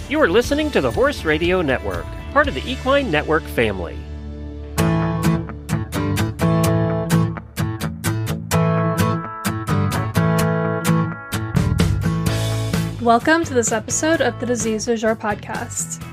You are listening to the Horse Radio Network, part of the Equine Network family. Welcome to this episode of the Disease Du Jour podcast.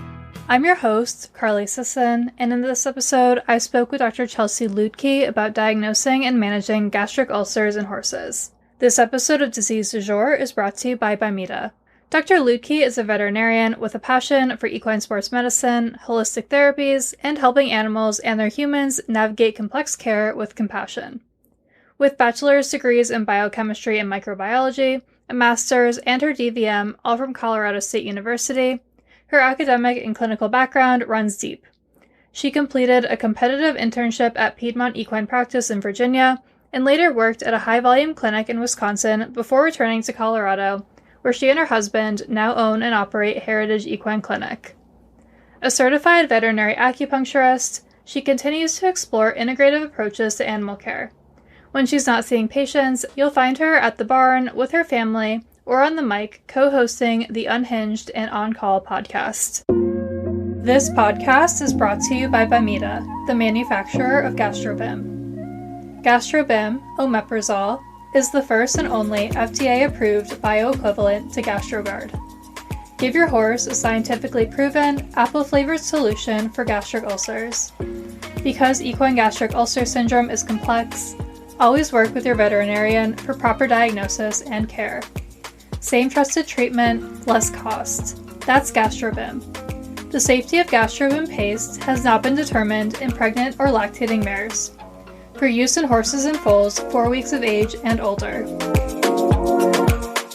I'm your host, Carly Sisson, and in this episode, I spoke with Dr. Chelsea Luedke about diagnosing and managing gastric ulcers in horses. This episode of Disease Du Jour is brought to you by Bimeda. Dr. Luedke is a veterinarian with a passion for equine sports medicine, holistic therapies, and helping animals and their humans navigate complex care with compassion. With bachelor's degrees in biochemistry and microbiology, a master's, and her DVM, all from Colorado State University, her academic and clinical background runs deep. She completed a competitive internship at Piedmont Equine Practice in Virginia, and later worked at a high-volume clinic in Wisconsin before returning to Colorado, where she and her husband now own and operate Heritage Equine Clinic. A certified veterinary acupuncturist, she continues to explore integrative approaches to animal care. When she's not seeing patients, you'll find her at the barn with her family or on the mic co-hosting the Unhinged and On Call podcast. This podcast is brought to you by Bimeda, the manufacturer of GastroBim. GastroBim, omeprazole, is the first and only FDA-approved bioequivalent to GastroGuard. Give your horse a scientifically proven, apple-flavored solution for gastric ulcers. Because equine gastric ulcer syndrome is complex, always work with your veterinarian for proper diagnosis and care. Same trusted treatment, less cost. That's GastroBim. The safety of GastroBim paste has not been determined in pregnant or lactating mares. For use in horses and foals 4 weeks of age and older.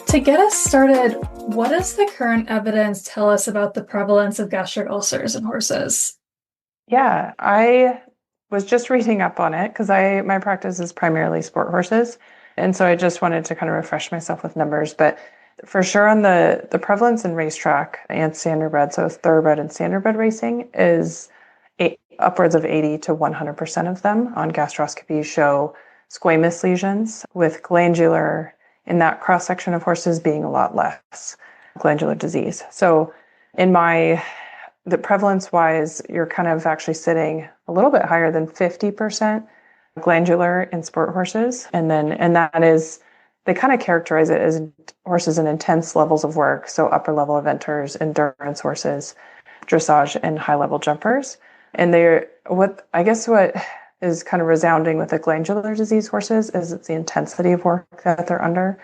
To get us started, what does the current evidence tell us about the prevalence of gastric ulcers in horses? Yeah, I was just reading up on it because my practice is primarily sport horses. And so I just wanted to kind of refresh myself with numbers. But for sure on the prevalence in racetrack and standardbred, so thoroughbred and standardbred racing is upwards of 80 to 100% of them on gastroscopy show squamous lesions, with glandular in that cross-section of horses being a lot less glandular disease. So the prevalence-wise, you're kind of actually sitting a little bit higher than 50% glandular in sport horses. And that is, they kind of characterize it as horses in intense levels of work. So upper level eventers, endurance horses, dressage, and high level jumpers. And what is kind of resounding with the glandular disease horses is it's the intensity of work that they're under,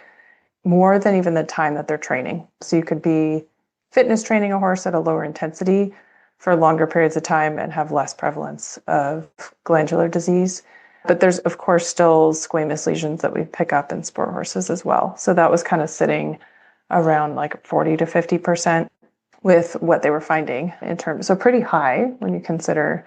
more than even the time that they're training. So you could be fitness training a horse at a lower intensity for longer periods of time and have less prevalence of glandular disease. But there's, of course, still squamous lesions that we pick up in sport horses as well. So that was kind of sitting around like 40 to 50% with what they were finding in terms, so pretty high when you consider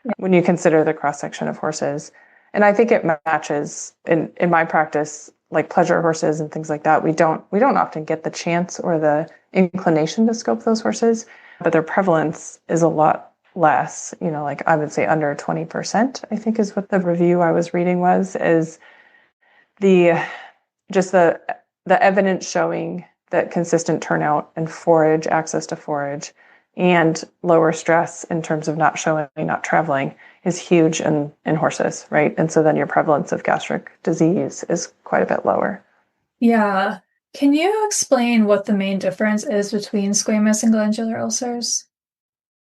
the cross-section of horses. And I think it matches in my practice, like pleasure horses and things like that. We don't often get the chance or the inclination to scope those horses, but their prevalence is a lot less, like I would say under 20%, I think is what the review I was reading is the evidence showing that consistent turnout and access to forage, and lower stress in terms of not traveling is huge in horses, right? And so then your prevalence of gastric disease is quite a bit lower. Yeah. Can you explain what the main difference is between squamous and glandular ulcers?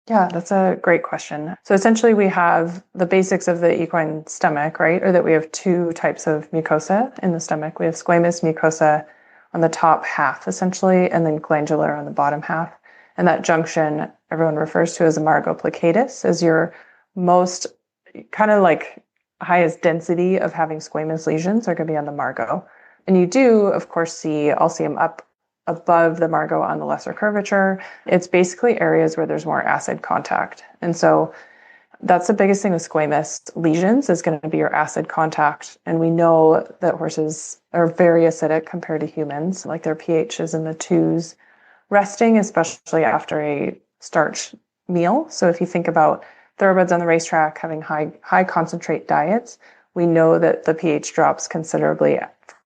Yeah, that's a great question. So essentially we have the basics of the equine stomach, right? Or that we have two types of mucosa in the stomach. We have squamous mucosa on the top half, essentially, and then glandular on the bottom half. And that junction, everyone refers to as imago plicatus, as your most kind of like highest density of having squamous lesions are going to be on the margo. And you do, of course, I'll see them up above the margo on the lesser curvature. It's basically areas where there's more acid contact. And so that's the biggest thing with squamous lesions is going to be your acid contact. And we know that horses are very acidic compared to humans, like their pH is in the 2s, resting, especially after a starch meal. So if you think about thoroughbreds on the racetrack having high concentrate diets, we know that the pH drops considerably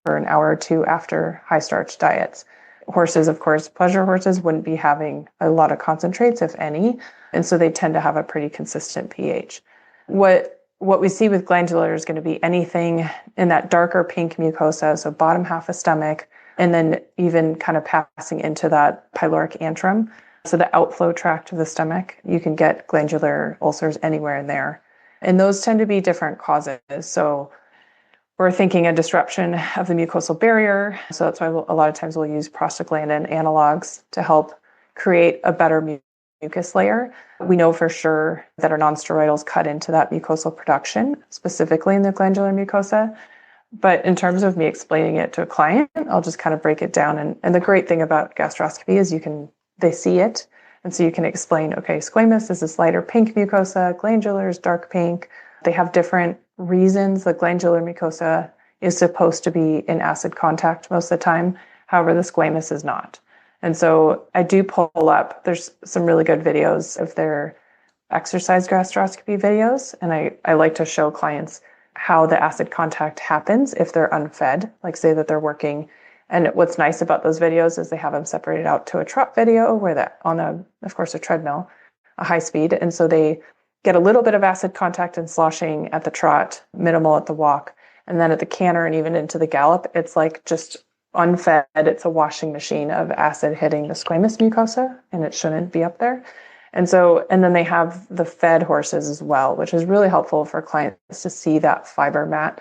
for an hour or two after high starch diets. Horses, of course, pleasure horses wouldn't be having a lot of concentrates, if any. And so they tend to have a pretty consistent pH. What we see with glandular is going to be anything in that darker pink mucosa, so bottom half of stomach, and then even kind of passing into that pyloric antrum. So the outflow tract of the stomach, you can get glandular ulcers anywhere in there. And those tend to be different causes. So we're thinking a disruption of the mucosal barrier. So that's why a lot of times we'll use prostaglandin analogs to help create a better mucus layer. We know for sure that our nonsteroidals cut into that mucosal production, specifically in the glandular mucosa. But in terms of me explaining it to a client, I'll just kind of break it down. And the great thing about gastroscopy is they see it. And so you can explain, okay, squamous is this lighter pink mucosa, glandular is dark pink. They have different reasons. The glandular mucosa is supposed to be in acid contact most of the time. However, the squamous is not. And so I do pull up, there's some really good videos of their exercise gastroscopy videos. And I like to show clients how the acid contact happens if they're unfed, like say that they're working. And what's nice about those videos is they have them separated out to a trot video where that on of course, a treadmill, a high speed. And so they get a little bit of acid contact and sloshing at the trot, minimal at the walk. And then at the canter and even into the gallop, it's like just unfed. It's a washing machine of acid hitting the squamous mucosa, and it shouldn't be up there. And then they have the fed horses as well, which is really helpful for clients to see that fiber mat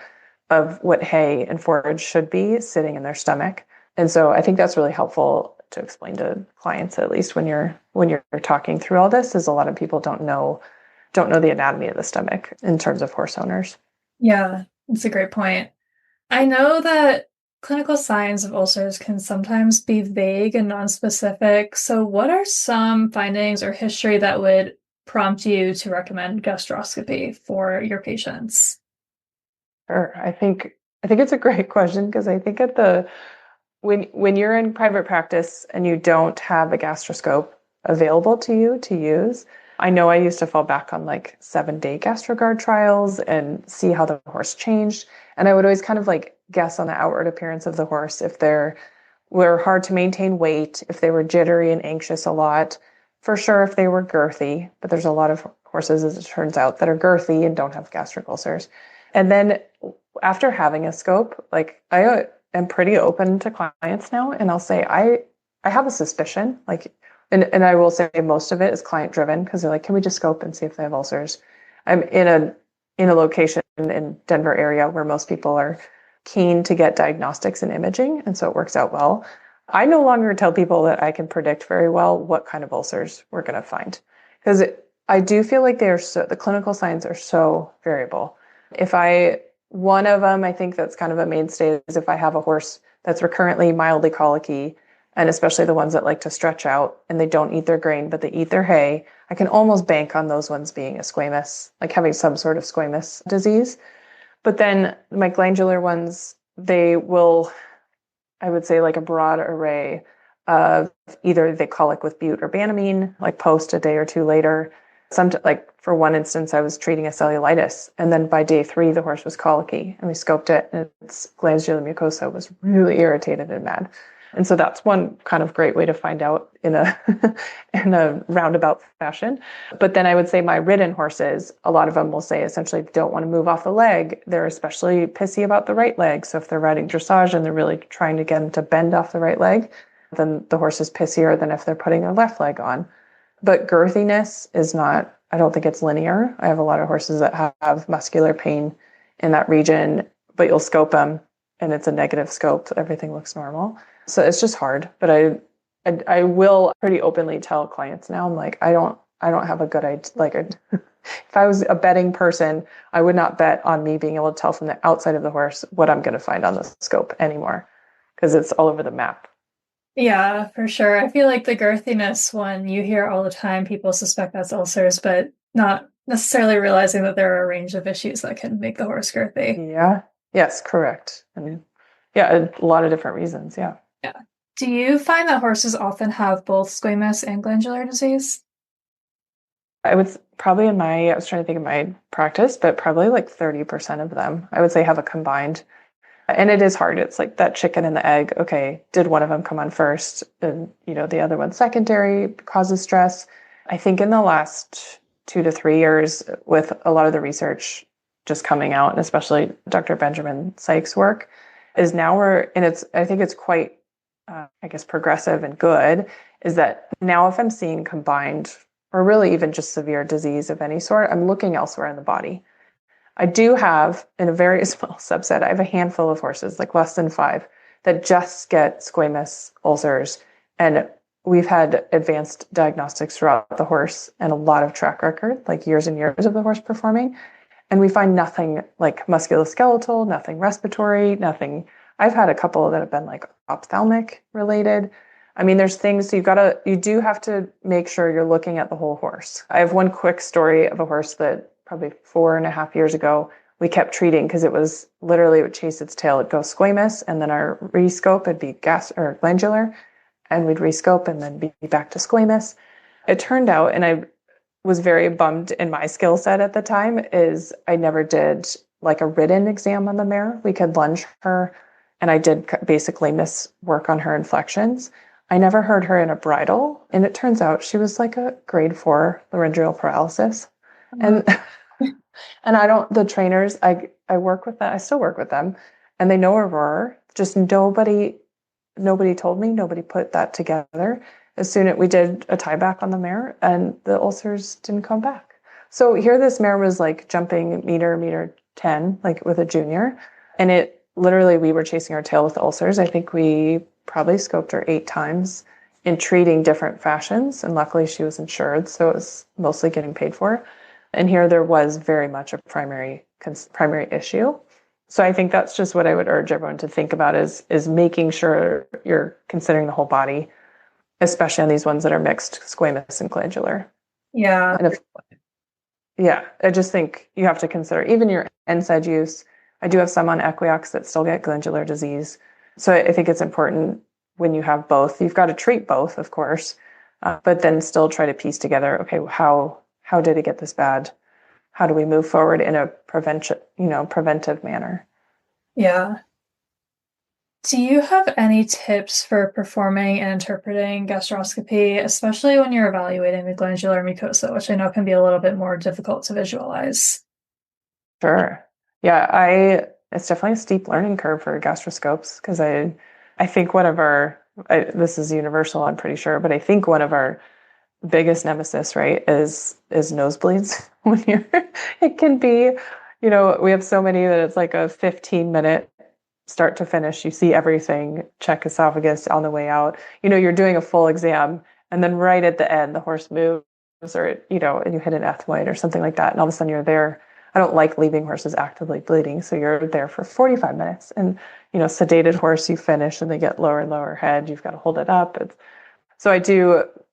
of what hay and forage should be sitting in their stomach. And so I think that's really helpful to explain to clients, at least when you're talking through all this, is a lot of people don't know the anatomy of the stomach in terms of horse owners. Yeah, that's a great point. I know that clinical signs of ulcers can sometimes be vague and nonspecific. So what are some findings or history that would prompt you to recommend gastroscopy for your patients? Sure. I think it's a great question, because I think when you're in private practice and you don't have a gastroscope available to you to use, I know I used to fall back on like 7-day GastroGuard trials and see how the horse changed. And I would always kind of like guess on the outward appearance of the horse, if were hard to maintain weight, if they were jittery and anxious a lot, for sure if they were girthy. But there's a lot of horses, as it turns out, that are girthy and don't have gastric ulcers. And then after having a scope, like I am pretty open to clients now, and I'll say, I have a suspicion, like, and I will say most of it is client driven, because they're like, can we just scope and see if they have ulcers? I'm in a location in Denver area where most people are keen to get diagnostics and imaging, and so it works out well. I no longer tell people that I can predict very well what kind of ulcers we're going to find, because I do feel like the clinical signs are so variable. One of them, I think that's kind of a mainstay, is if I have a horse that's recurrently mildly colicky, and especially the ones that like to stretch out and they don't eat their grain, but they eat their hay, I can almost bank on those ones being a squamous, like having some sort of squamous disease. But then my glandular ones, they will, I would say, like a broad array of either they colic with bute or banamine, like post a day or two later. Like for one instance, I was treating a cellulitis, and then by day 3, the horse was colicky, and we scoped it, and its glandular mucosa was really irritated and mad. And so that's one kind of great way to find out in a in a roundabout fashion. But then I would say my ridden horses, a lot of them will say essentially don't want to move off the leg. They're especially pissy about the right leg. So if they're riding dressage and they're really trying to get them to bend off the right leg, then the horse is pissier than if they're putting their left leg on. But girthiness is not, I don't think it's linear. I have a lot of horses that have muscular pain in that region, but you'll scope them and it's a negative scope. Everything looks normal. So it's just hard. But I will pretty openly tell clients now, I'm like, I don't have a good idea. Like if I was a betting person, I would not bet on me being able to tell from the outside of the horse what I'm going to find on the scope anymore, because it's all over the map. Yeah, for sure. I feel like the girthiness one, you hear all the time, people suspect that's ulcers, but not necessarily realizing that there are a range of issues that can make the horse girthy. Yeah. Yes, correct. And yeah, a lot of different reasons. Yeah. Yeah. Do you find that horses often have both squamous and glandular disease? I was trying to think of my practice, but probably like 30% of them, I would say, have a combined And it is hard. It's like that chicken and the egg. Okay, did one of them come on first? And, the other one secondary causes stress. I think in the last 2 to 3 years, with a lot of the research just coming out, and especially Dr. Benjamin Sykes' work, is now I think it's quite, progressive and good, is that now if I'm seeing combined or really even just severe disease of any sort, I'm looking elsewhere in the body. I do have, in a very small subset, I have a handful of horses, like less than 5, that just get squamous ulcers. And we've had advanced diagnostics throughout the horse and a lot of track record, like years and years of the horse performing. And we find nothing like musculoskeletal, nothing respiratory, nothing. I've had a couple that have been like ophthalmic related. I mean, there's things you do have to make sure you're looking at the whole horse. I have one quick story of a horse that probably 4.5 years ago, we kept treating because it would chase its tail. It'd go squamous, and then our rescope would be glandular, and we'd rescope and then be back to squamous. It turned out, and I was very bummed in my skill set at the time, is I never did like a written exam on the mare. We could lunge her, and I did basically miss work on her inflections. I never heard her in a bridle, and it turns out she was like a grade 4 laryngeal paralysis. And the trainers, I work with them, I still work with them, and they know Aurora. Just nobody told me, nobody put that together. As soon as we did a tie back on the mare, and the ulcers didn't come back. So here this mare was like jumping meter 10, like with a junior, and it literally, we were chasing our tail with ulcers. I think we probably scoped her 8 times in treating different fashions, and luckily she was insured, so it was mostly getting paid for. And here there was very much a primary issue. So I think that's just what I would urge everyone to think about is making sure you're considering the whole body, especially on these ones that are mixed squamous and glandular. Yeah. I just think you have to consider even your NSAID use. I do have some on Equiox that still get glandular disease. So I think it's important when you have both, you've got to treat both, of course, but then still try to piece together, okay, how did it get this bad? How do we move forward in a preventive manner? Yeah. Do you have any tips for performing and interpreting gastroscopy, especially when you're evaluating the glandular mucosa, which I know can be a little bit more difficult to visualize? Sure. Yeah, it's definitely a steep learning curve for gastroscopes because I think this is universal, I'm pretty sure, but I think one of our biggest nemesis, right, is nosebleeds. It can be, we have so many that it's like a 15-minute start to finish. You see everything, check esophagus on the way out. You're doing a full exam, and then right at the end, the horse moves, or and you hit an ethmoid or something like that, and all of a sudden you're there. I don't like leaving horses actively bleeding, so you're there for 45 minutes, and sedated horse, you finish, and they get lower and lower head. You've got to hold it up.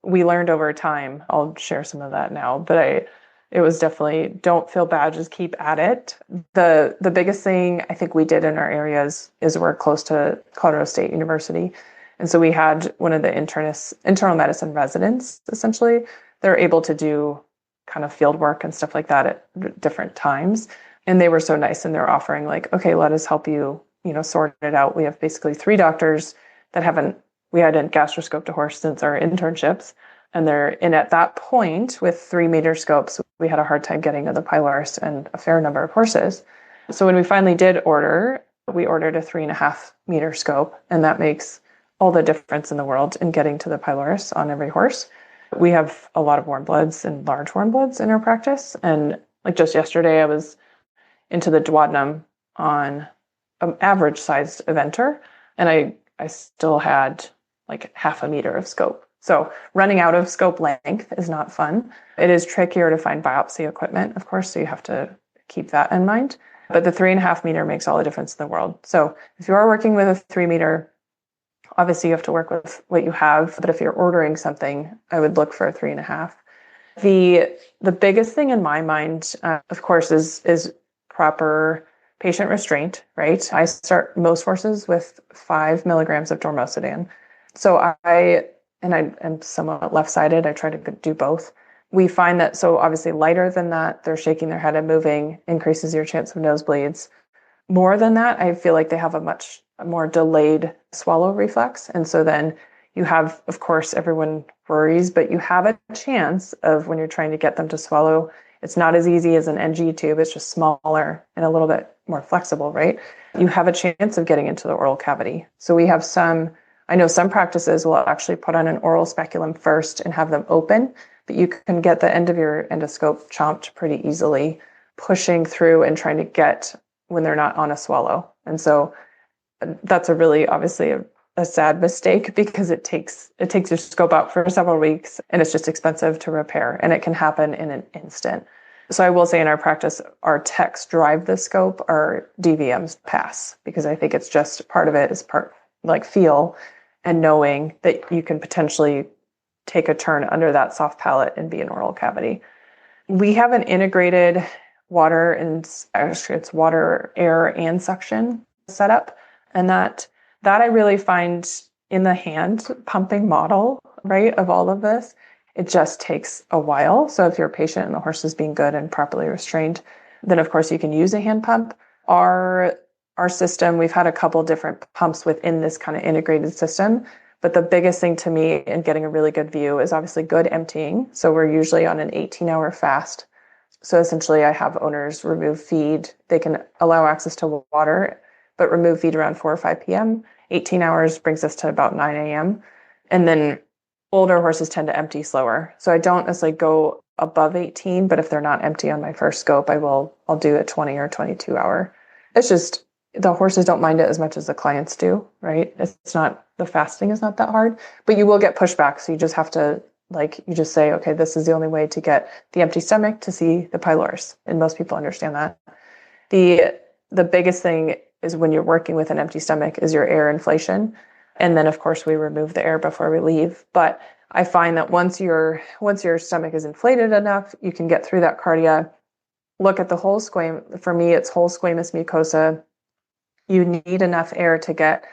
We learned over time. I'll share some of that now, but it was definitely, don't feel bad, just keep at it. The biggest thing I think we did in our areas is we're close to Colorado State University. And so we had one of the internal medicine residents, essentially. They're able to do kind of field work and stuff like that at different times. And they were so nice, and they're offering like, okay, let us help you, sort it out. We have basically 3 doctors that we hadn't gastroscoped a horse since our internships. And at that point, with 3-meter scopes, we had a hard time getting to the pylorus and a fair number of horses. So when we finally did order, we ordered a 3.5-meter scope, and that makes all the difference in the world in getting to the pylorus on every horse. We have a lot of warm bloods and large warm bloods in our practice. And like just yesterday, I was into the duodenum on an average-sized eventer, and I still had like 0.5 meter of scope. So running out of scope length is not fun. It is trickier to find biopsy equipment, of course, so you have to keep that in mind. But the 3.5 meter makes all the difference in the world. So if you are working with a 3 meter, obviously you have to work with what you have. But if you're ordering something, I would look for a 3.5. The biggest thing in my mind, of course, is proper patient restraint, right? I start most horses with 5 milligrams of dormocidane. So I'm somewhat left-sided. I try to do both. We find that, so obviously lighter than that, they're shaking their head and moving, increases your chance of nosebleeds. more than that, I feel like they have a much more delayed swallow reflex. And so then you have, of course, everyone worries, but you have a chance of when you're trying to get them to swallow. It's not as easy as an NG tube. It's just smaller and a little bit more flexible, right? You have a chance of getting into the oral cavity. So we have I know some practices will actually put on an oral speculum first and have them open, but you can get the end of your endoscope chomped pretty easily, pushing through and trying to get when they're not on a swallow. And so that's a really obviously a sad mistake because it takes your scope out for several weeks and it's just expensive to repair and it can happen in an instant. So I will say in our practice, our techs drive the scope, our DVMs pass, because I think it's just part of it is part like feel and knowing that you can potentially take a turn under that soft palate and be an oral cavity. We have an integrated water and actually it's water, air, and suction setup. And that I really find in the hand pumping model, right, of all of this, it just takes a while. So if you're a patient and the horse is being good and properly restrained, then of course you can use a hand pump. Our system, we've had a couple different pumps within this kind of integrated system. But the biggest thing to me in getting a really good view is obviously good emptying. So we're usually on an 18-hour fast. So essentially I have owners remove feed. They can allow access to water, but remove feed around 4 or 5 p.m. 18 hours brings us to about 9 a.m. And then older horses tend to empty slower. So I don't necessarily go above 18, but if they're not empty on my first scope, I'll do a 20 or 22 hour. It's just the horses don't mind it as much as the clients do, right? It's not, the fasting is not that hard, but you will get pushback. So you just have to, you just say, okay, this is the only way to get the empty stomach to see the pylorus. And most people understand that. The biggest thing is when you're working with an empty stomach is your air inflation. And then of course we remove the air before we leave. But I find that once your stomach is inflated enough, you can get through that cardia, look at the whole for me, it's whole squamous mucosa. You need enough air to get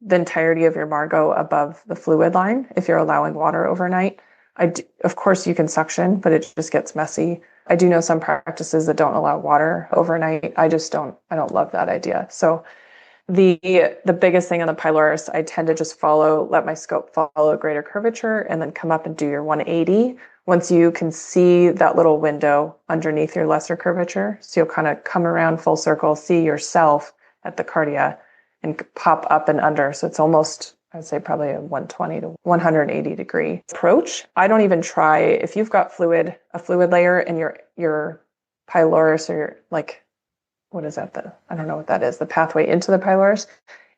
the entirety of your margo above the fluid line if you're allowing water overnight. Of course, you can suction, but it just gets messy. I do know some practices that don't allow water overnight. I don't love that idea. So the biggest thing on the pylorus, I tend to just let my scope follow greater curvature and then come up and do your 180. Once you can see that little window underneath your lesser curvature, so you'll kind of come around full circle, see yourself at the cardia and pop up and under. So it's almost, I'd say probably a 120 to 180 degree approach. I don't even try, if you've got a fluid layer and your pylorus or what is that? I don't know what that is, the pathway into the pylorus.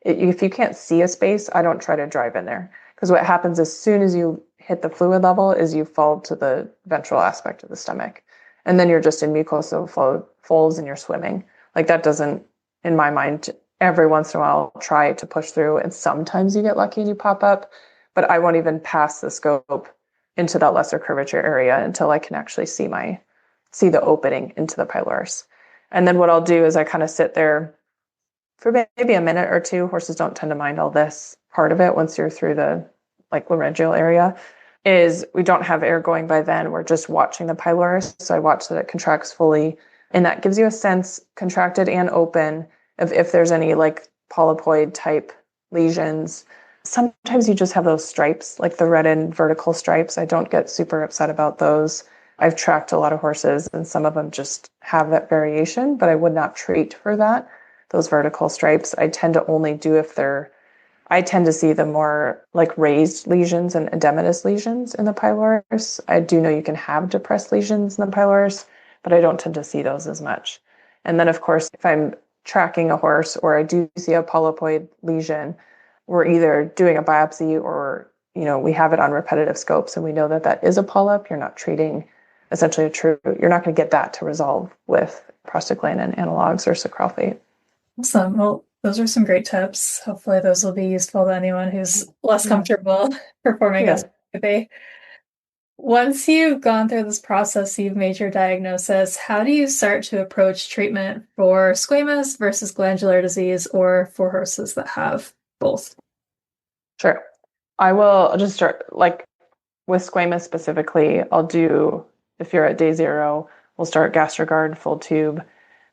If you can't see a space, I don't try to drive in there. Because what happens as soon as you hit the fluid level is you fall to the ventral aspect of the stomach. And then you're just in mucosal folds and you're swimming. That doesn't, in my mind, every once in a while try to push through and sometimes you get lucky and you pop up, but I won't even pass the scope into that lesser curvature area until I can actually see the opening into the pylorus. And then what I'll do is I kind of sit there for maybe a minute or two. Horses don't tend to mind all this part of it once you're through the laryngeal area. Is we don't have air going by then. We're just watching the pylorus. So I watch that it contracts fully. And that gives you a sense, contracted and open, of if there's any polypoid type lesions. Sometimes you just have those stripes, the reddened vertical stripes. I don't get super upset about those. I've tracked a lot of horses and some of them just have that variation, but I would not treat for that. Those vertical stripes, I tend to only do I tend to see the more raised lesions and edematous lesions in the pylorus. I do know you can have depressed lesions in the pylorus, but I don't tend to see those as much. And then of course, if I'm tracking a horse or I do see a polypoid lesion, we're either doing a biopsy or, we have it on repetitive scopes and we know that is a polyp. You're not treating essentially you're not going to get that to resolve with prostaglandin analogs or sucralfate. Awesome. Well, those are some great tips. Hopefully those will be useful to anyone who's less comfortable performing gastroscopy. Once you've gone through this process, you've made your diagnosis, how do you start to approach treatment for squamous versus glandular disease or for horses that have both? Sure. I'll just start with squamous specifically. I'll do, if you're at day 0, we'll start GastroGuard full tube.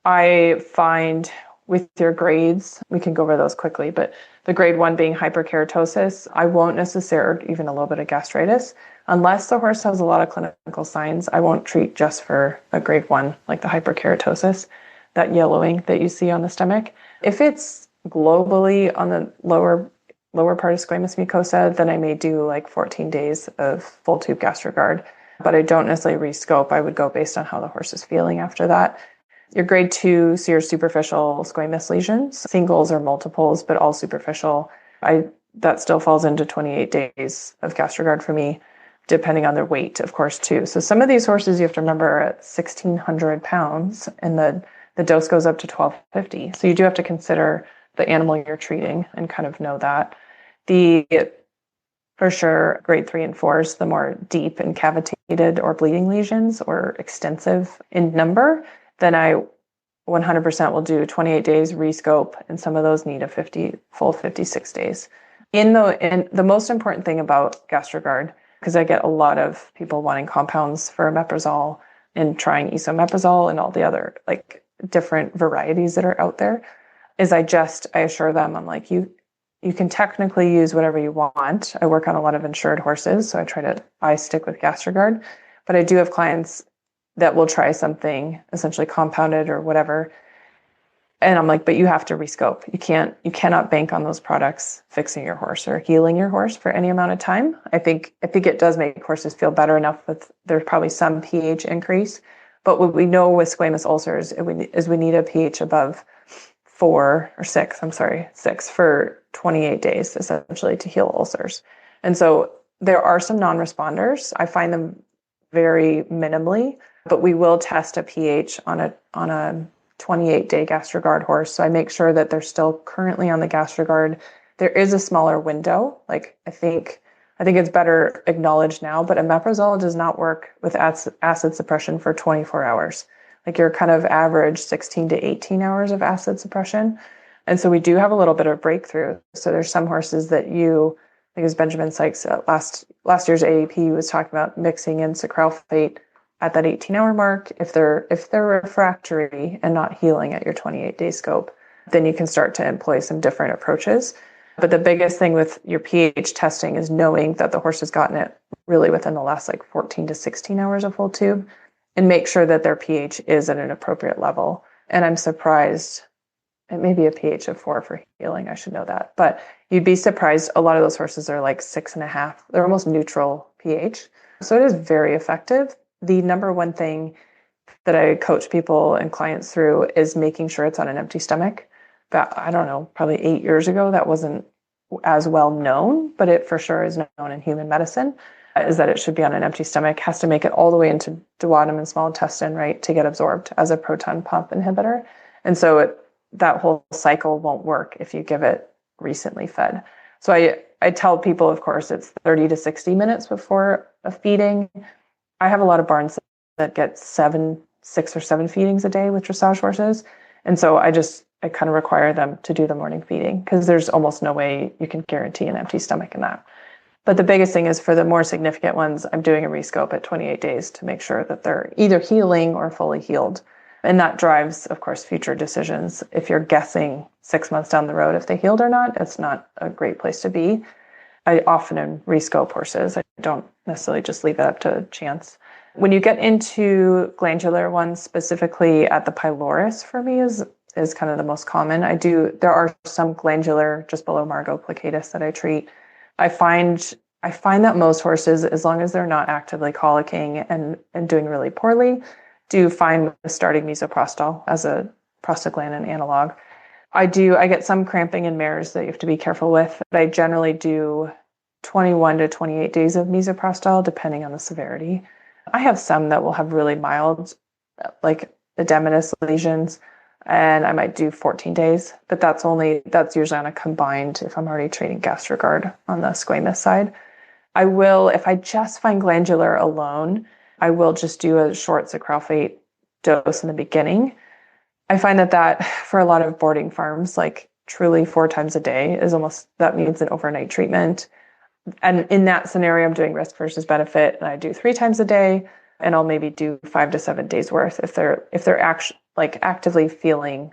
I find with your grades, we can go over those quickly, but the grade 1 being hyperkeratosis, I won't necessarily, even a little bit of gastritis, unless the horse has a lot of clinical signs. I won't treat just for a grade 1, like the hyperkeratosis, that yellowing that you see on the stomach. If it's globally on the lower part of squamous mucosa, then I may do like 14 days of full tube gastrogard, but I don't necessarily rescope. I would go based on how the horse is feeling after that. Your grade 2, so your superficial squamous lesions, singles or multiples, but all superficial, that still falls into 28 days of gastrogard for me, depending on their weight, of course, too. So some of these horses, you have to remember, are at 1,600 pounds, and the dose goes up to 1,250. So you do have to consider the animal you're treating and kind of know that. For sure, grade 3 and 4s, the more deep and cavitated or bleeding lesions or extensive in number, then I 100% will do 28 days rescope, and some of those need a full 56 days. And the most important thing about gastrogard, because I get a lot of people wanting compounds for omeprazole and trying esomeprazole and all the other like different varieties that are out there, is I assure them, I'm like, you can technically use whatever you want. I work on a lot of insured horses, so I stick with gastrogard, but I do have clients that will try something essentially compounded or whatever. And I'm like, but you have to rescope. You cannot bank on those products fixing your horse or healing your horse for any amount of time. I think it does make horses feel better enough there's probably some pH increase. But what we know with squamous ulcers is we need a pH above 6 for 28 days, essentially, to heal ulcers. And so there are some non-responders. I find them very minimally, but we will test a pH on a 28-day gastrogard horse. So I make sure that they're still currently on the gastrogard. There is a smaller window. Like I think it's better acknowledged now, but omeprazole does not work with acid suppression for 24 hours. Like your kind of average 16 to 18 hours of acid suppression. And so we do have a little bit of breakthrough. So there's some horses that I think it was Benjamin Sykes last year's AAP was talking about mixing in sucralfate at that 18-hour mark. If they're refractory and not healing at your 28-day scope, then you can start to employ some different approaches. But the biggest thing with your pH testing is knowing that the horse has gotten it really within the last 14 to 16 hours of full tube, and make sure that their pH is at an appropriate level. And I'm surprised, it may be a pH of 4 for healing, I should know that. But you'd be surprised, a lot of those horses are 6.5. They're almost neutral pH. So it is very effective. The number one thing that I coach people and clients through is making sure it's on an empty stomach. But I don't know, probably 8 years ago, that wasn't as well known, but it for sure is known in human medicine, is that it should be on an empty stomach, has to make it all the way into duodenum and small intestine, right, to get absorbed as a proton pump inhibitor. And so that whole cycle won't work if you give it recently fed. So I tell people, of course, it's 30 to 60 minutes before a feeding. I have a lot of barns that get 6 or 7 feedings a day with dressage horses. And so I kind of require them to do the morning feeding because there's almost no way you can guarantee an empty stomach in that. But the biggest thing is for the more significant ones, I'm doing a rescope at 28 days to make sure that they're either healing or fully healed. And that drives, of course, future decisions. If you're guessing 6 months down the road if they healed or not, it's not a great place to be. I often rescope horses. I don't necessarily just leave it up to chance. When you get into glandular ones, specifically at the pylorus, for me is kind of the most common. There are some glandular just below Margo plicatus that I treat. I find that most horses, as long as they're not actively colicking and doing really poorly, do fine with starting misoprostol as a prostaglandin analog. I get some cramping in mares that you have to be careful with, but I generally do 21 to 28 days of misoprostol, depending on the severity. I have some that will have really mild, like edematous lesions, and I might do 14 days, but that's usually on a combined, if I'm already treating gastrogard on the squamous side. I will, if I just find glandular alone, I will just do a short sucralfate dose in the beginning. I find that for a lot of boarding farms, truly 4 times a day that means an overnight treatment. And in that scenario, I'm doing risk versus benefit, and I do 3 times a day, and I'll maybe do 5 to 7 days worth if they're actually actively feeling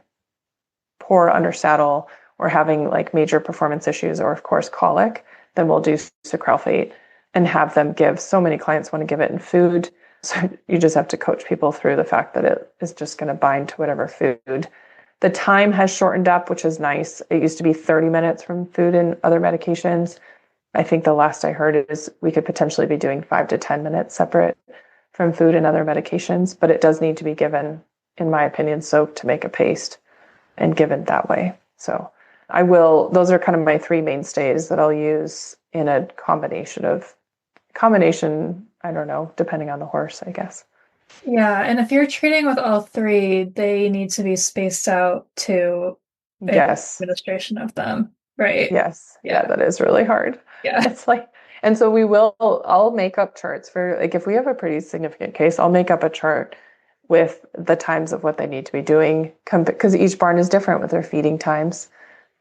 poor under saddle or having like major performance issues or of course colic, then we'll do sucralfate and have them give. So many clients want to give it in food. So you just have to coach people through the fact that it is just going to bind to whatever food. The time has shortened up, which is nice. It used to be 30 minutes from food and other medications. I think the last I heard is we could potentially be doing 5 to 10 minutes separate from food and other medications, but it does need to be given, in my opinion, soaked to make a paste and given that way. So those are kind of my three mainstays that I'll use in a combination, I don't know, depending on the horse, I guess. Yeah, and if you're treating with all three, they need to be spaced out to administration of them, right? Yes. Yeah, that is really hard. Yeah. It's like, and so I'll make up charts for, like, if we have a pretty significant case, I'll make up a chart with the times of what they need to be doing, because each barn is different with their feeding times,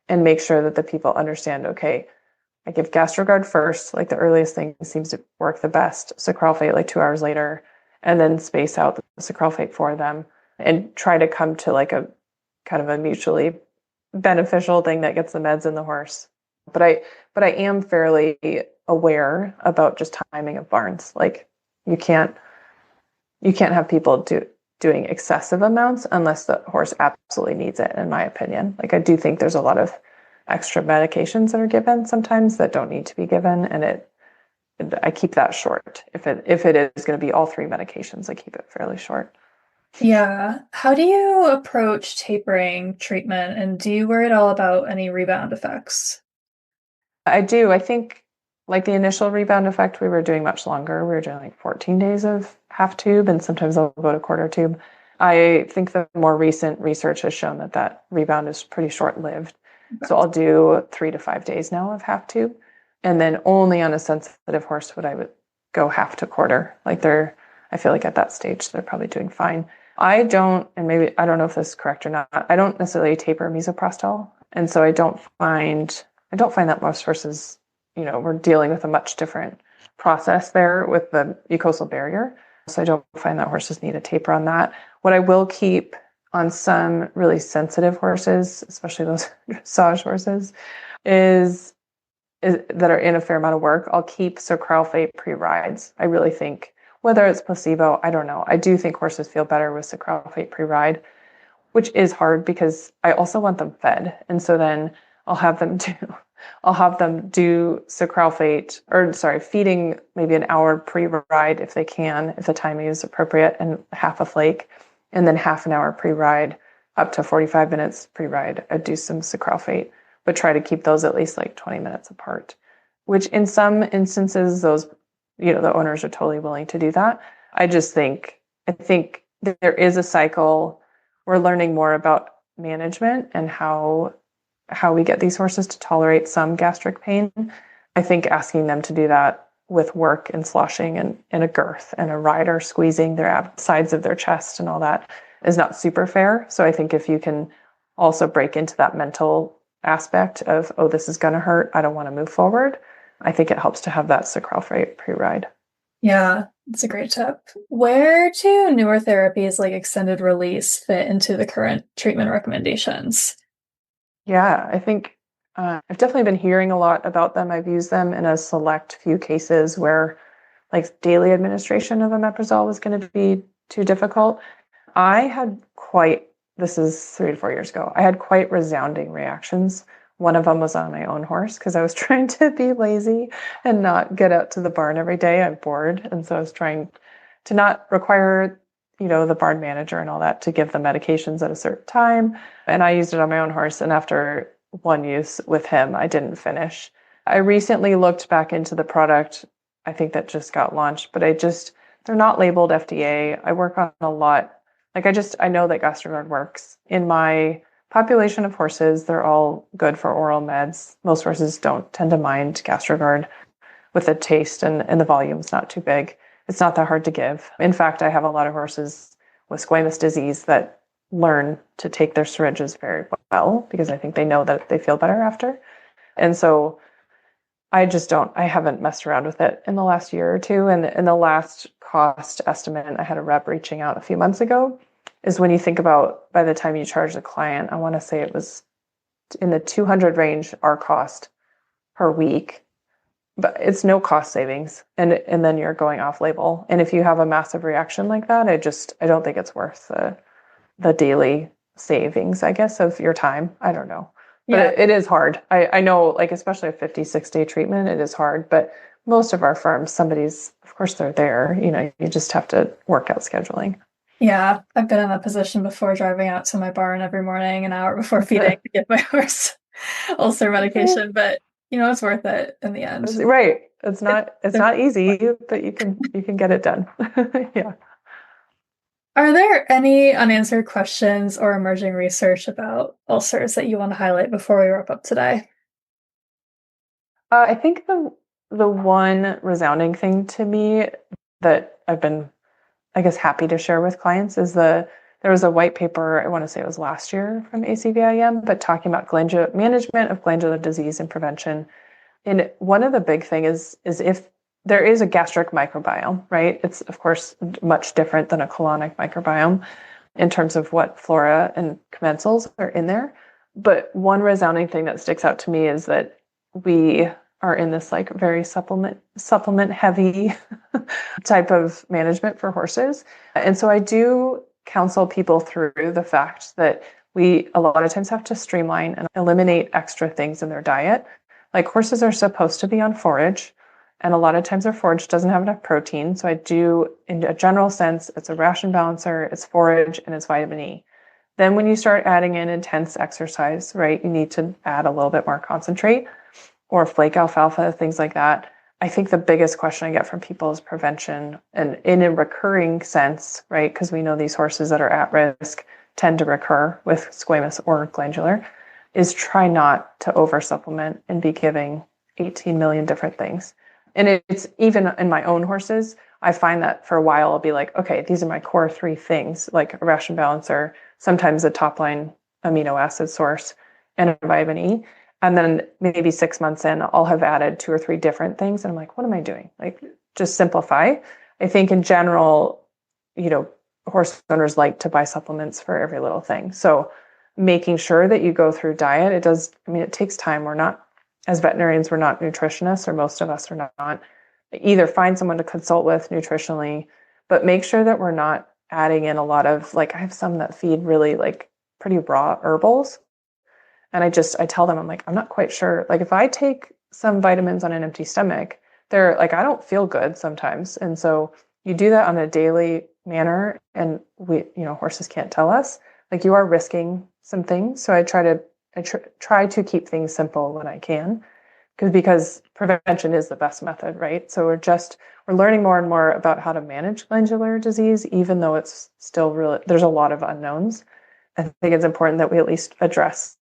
and make sure that the people understand, okay, I give GastroGuard first, like the earliest thing seems to work the best, sucralfate like 2 hours later, and then space out the sucralfate for them and try to come to like a kind of a mutually beneficial thing that gets the meds in the horse. But I am fairly aware about just timing of barns. Like you can't have people doing excessive amounts unless the horse absolutely needs it, in my opinion. Like I do think there's a lot of extra medications that are given sometimes that don't need to be given, and I keep that short. If it is going to be all three medications, I keep it fairly short. Yeah. How do you approach tapering treatment, and do you worry at all about any rebound effects? I do. I think like the initial rebound effect, we were doing much longer. We were doing like 14 days of half tube, and sometimes I'll go to quarter tube. I think the more recent research has shown that rebound is pretty short-lived. Okay. So I'll do 3 to 5 days now of half tube. And then only on a sensitive horse would I go half to quarter. Like I feel like at that stage, they're probably doing fine. I don't, and maybe, I don't know if this is correct or not, I don't necessarily taper misoprostol. And so I don't find that most horses, we're dealing with a much different process there with the mucosal barrier. So I don't find that horses need a taper on that. What I will keep on some really sensitive horses, especially those dressage horses, is that are in a fair amount of work, I'll keep sucralfate pre-rides. I really think, whether it's placebo, I don't know. I do think horses feel better with sucralfate pre-ride, which is hard because I also want them fed. And so then I'll have them do sucralfate, feeding maybe an hour pre-ride if they can, if the timing is appropriate, and half a flake, and then half an hour pre-ride up to 45 minutes pre-ride. I'd do some sucralfate, but try to keep those at least like 20 minutes apart, which in some instances, those, the owners are totally willing to do that. I think there is a cycle. We're learning more about management and how we get these horses to tolerate some gastric pain. I think asking them to do that with work and sloshing and a girth and a rider squeezing their sides of their chest and all that is not super fair. So I think if you can also break into that mental aspect of, oh, this is going to hurt, I don't want to move forward, I think it helps to have that sucralfate pre-ride. Yeah, that's a great tip. Where do newer therapies like extended release fit into the current treatment recommendations? Yeah, I think I've definitely been hearing a lot about them. I've used them in a select few cases where like daily administration of omeprazole was going to be too difficult. This is 3 to 4 years ago, I had quite resounding reactions. One of them was on my own horse because I was trying to be lazy and not get out to the barn every day. I'm bored. And so I was trying to not require, the barn manager and all that to give the medications at a certain time. And I used it on my own horse. And after one use with him, I didn't finish. I recently looked back into the product, I think that just got launched, but they're not labeled FDA. I work on a lot. Like I know that GastroGuard works. In my population of horses, they're all good for oral meds. Most horses don't tend to mind GastroGuard with the taste and the volume's not too big. It's not that hard to give. In fact, I have a lot of horses with squamous disease that learn to take their syringes very well because I think they know that they feel better after. And so I haven't messed around with it in the last year or two. And in the last cost estimate, I had a rep reaching out a few months ago is when you think about by the time you charge the client, I want to say it was in the 200 range, our cost per week, but it's no cost savings. And then you're going off label. And if you have a massive reaction like that, I don't think it's worth the daily savings, I guess, of your time. I don't know. But it is hard. I know, like, especially a 56-day treatment, it is hard. But most of our firms, of course, they're there. You just have to work out scheduling. Yeah, I've been in that position before, driving out to my barn every morning an hour before feeding to give my horse ulcer medication. But it's worth it in the end. Right. It's not easy, but you can get it done. Yeah. Are there any unanswered questions or emerging research about ulcers that you want to highlight before we wrap up today? I think the one resounding thing to me that I've been, I guess, happy to share with clients is there was a white paper, I want to say it was last year from cVIM, but talking about management of glandular disease and prevention. And one of the big things is if there is a gastric microbiome, right? It's, of course, much different than a colonic microbiome in terms of what flora and commensals are in there. But one resounding thing that sticks out to me is that we are in this like very supplement heavy type of management for horses. And so I do counsel people through the fact that we a lot of times have to streamline and eliminate extra things in their diet. Like, horses are supposed to be on forage, and a lot of times their forage doesn't have enough protein. So I do, in a general sense, it's a ration balancer, it's forage, and it's vitamin E. Then when you start adding in intense exercise, right, you need to add a little bit more concentrate or flake alfalfa, things like that. I think the biggest question I get from people is prevention, and in a recurring sense, right, because we know these horses that are at risk tend to recur with squamous or glandular, is try not to over supplement and be giving 18 million different things. And it's even in my own horses, I find that for a while I'll be like, okay, these are my core 3 things, like a ration balancer, sometimes a top line amino acid source, and a vitamin E. And then maybe 6 months in, I'll have added 2 or 3 different things. And I'm like, what am I doing? Like, just simplify. I think in general, horse owners like to buy supplements for every little thing. So making sure that you go through diet, it takes time. As veterinarians, we're not nutritionists, or most of us are not. Either find someone to consult with nutritionally, but make sure that we're not adding in a lot of, like, I have some that feed really like pretty raw herbals. And I tell them, I'm like, I'm not quite sure. Like, if I take some vitamins on an empty stomach, they're like, I don't feel good sometimes. And so you do that on a daily manner, and horses can't tell us, like, you are risking some things. So I try to keep things simple when I can, because prevention is the best method, right? So we're learning more and more about how to manage glandular disease, even though it's still there's a lot of unknowns. I think it's important that we at least address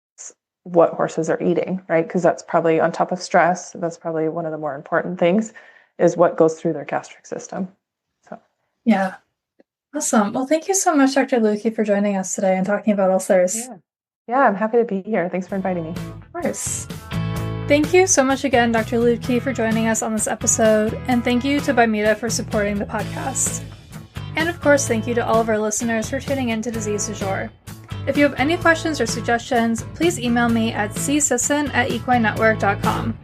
what horses are eating, right? Because that's probably, on top of stress, that's probably one of the more important things, is what goes through their gastric system. So, yeah. Awesome. Well, thank you so much, Dr. Luedke, for joining us today and talking about ulcers. Yeah, I'm happy to be here. Thanks for inviting me. Of course. Thank you so much again, Dr. Luedke, for joining us on this episode, and thank you to Bimeda for supporting the podcast. And of course, thank you to all of our listeners for tuning in to Disease Du Jour. If you have any questions or suggestions, please email me at csisson@equinenetwork.com.